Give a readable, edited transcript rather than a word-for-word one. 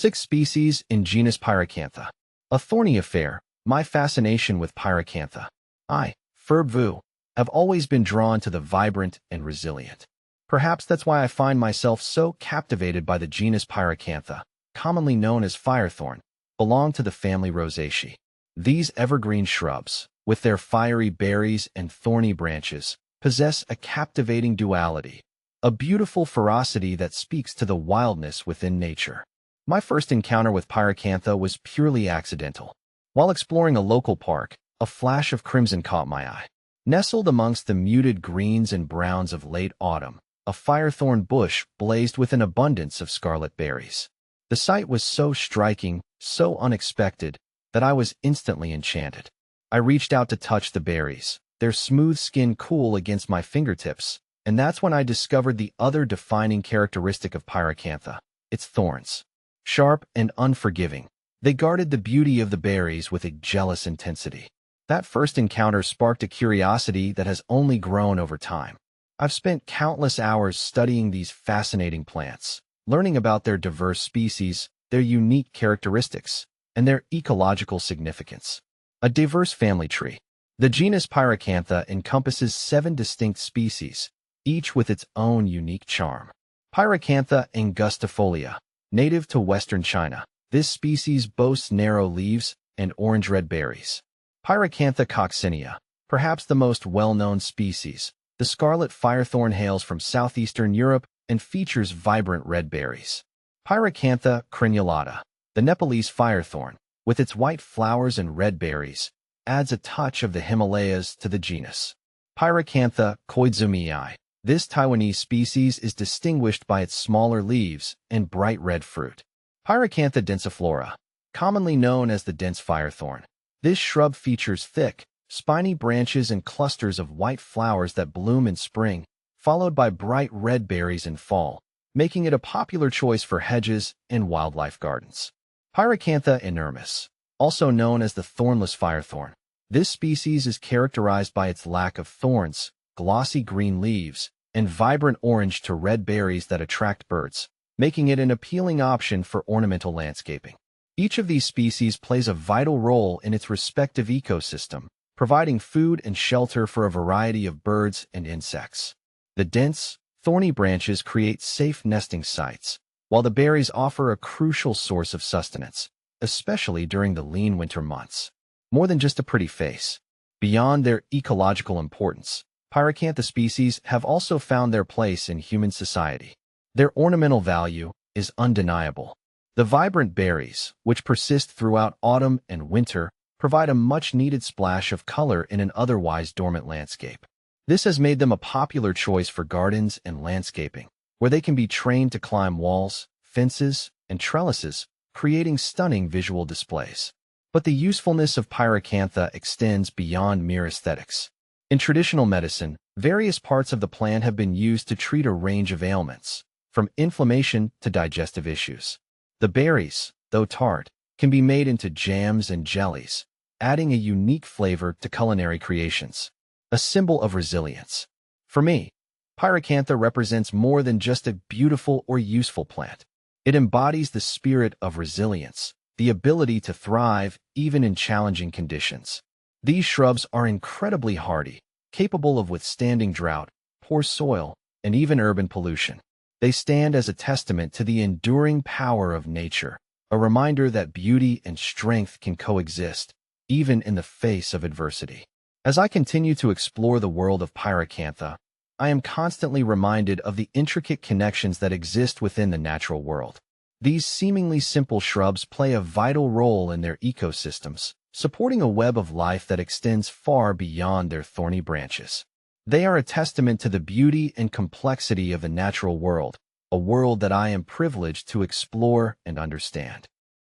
6 species in genus Pyracantha. A thorny affair, my fascination with Pyracantha. Have always been drawn to the vibrant and resilient. Perhaps that's why I find myself so captivated by the genus Pyracantha, commonly known as firethorn, belong to the family Rosaceae. These evergreen shrubs, with their fiery berries and thorny branches, possess a captivating duality, a beautiful ferocity that speaks to the wildness within nature. My first encounter with Pyracantha was purely accidental. While exploring a local park, a flash of crimson caught my eye. Nestled amongst the muted greens and browns of late autumn, a firethorn bush blazed with an abundance of scarlet berries. The sight was so striking, so unexpected, that I was instantly enchanted. I reached out to touch the berries, their smooth skin cool against my fingertips, and that's when I discovered the other defining characteristic of Pyracantha, its thorns. Sharp and unforgiving, they guarded the beauty of the berries with a jealous intensity. That first encounter sparked a curiosity that has only grown over time. I've spent countless hours studying these fascinating plants, learning about their diverse species, their unique characteristics, and their ecological significance. A diverse family tree. The genus Pyracantha encompasses 7 distinct species, each with its own unique charm. Pyracantha angustifolia, native to western China. This species boasts narrow leaves and orange-red berries. Pyracantha coccinea, perhaps the most well-known species. The scarlet firethorn hails from southeastern Europe and features vibrant red berries. Pyracantha crenulata, the Nepalese firethorn, with its white flowers and red berries, adds a touch of the Himalayas to the genus. Pyracantha koizumii. This Taiwanese species is distinguished by its smaller leaves and bright red fruit. Pyracantha densiflora, commonly known as the dense firethorn. This shrub features thick, spiny branches and clusters of white flowers that bloom in spring, followed by bright red berries in fall, making it a popular choice for hedges and wildlife gardens. Pyracantha inermis, also known as the thornless firethorn. This species is characterized by its lack of thorns, glossy green leaves, and vibrant orange to red berries that attract birds, making it an appealing option for ornamental landscaping. Each of these species plays a vital role in its respective ecosystem, providing food and shelter for a variety of birds and insects. The dense, thorny branches create safe nesting sites, while the berries offer a crucial source of sustenance, especially during the lean winter months. More than just a pretty face. Beyond their ecological importance, Pyracantha species have also found their place in human society. Their ornamental value is undeniable. The vibrant berries, which persist throughout autumn and winter, provide a much-needed splash of color in an otherwise dormant landscape. This has made them a popular choice for gardens and landscaping, where they can be trained to climb walls, fences, and trellises, creating stunning visual displays. But the usefulness of Pyracantha extends beyond mere aesthetics. In traditional medicine, various parts of the plant have been used to treat a range of ailments, from inflammation to digestive issues. The berries, though tart, can be made into jams and jellies, adding a unique flavor to culinary creations. A symbol of resilience. For me, Pyracantha represents more than just a beautiful or useful plant. It embodies the spirit of resilience, the ability to thrive even in challenging conditions. These shrubs are incredibly hardy, capable of withstanding drought, poor soil, and even urban pollution. They stand as a testament to the enduring power of nature, a reminder that beauty and strength can coexist, even in the face of adversity. As I continue to explore the world of Pyracantha, I am constantly reminded of the intricate connections that exist within the natural world. These seemingly simple shrubs play a vital role in their ecosystems, supporting a web of life that extends far beyond their thorny branches. They are a testament to the beauty and complexity of the natural world, a world that I am privileged to explore and understand.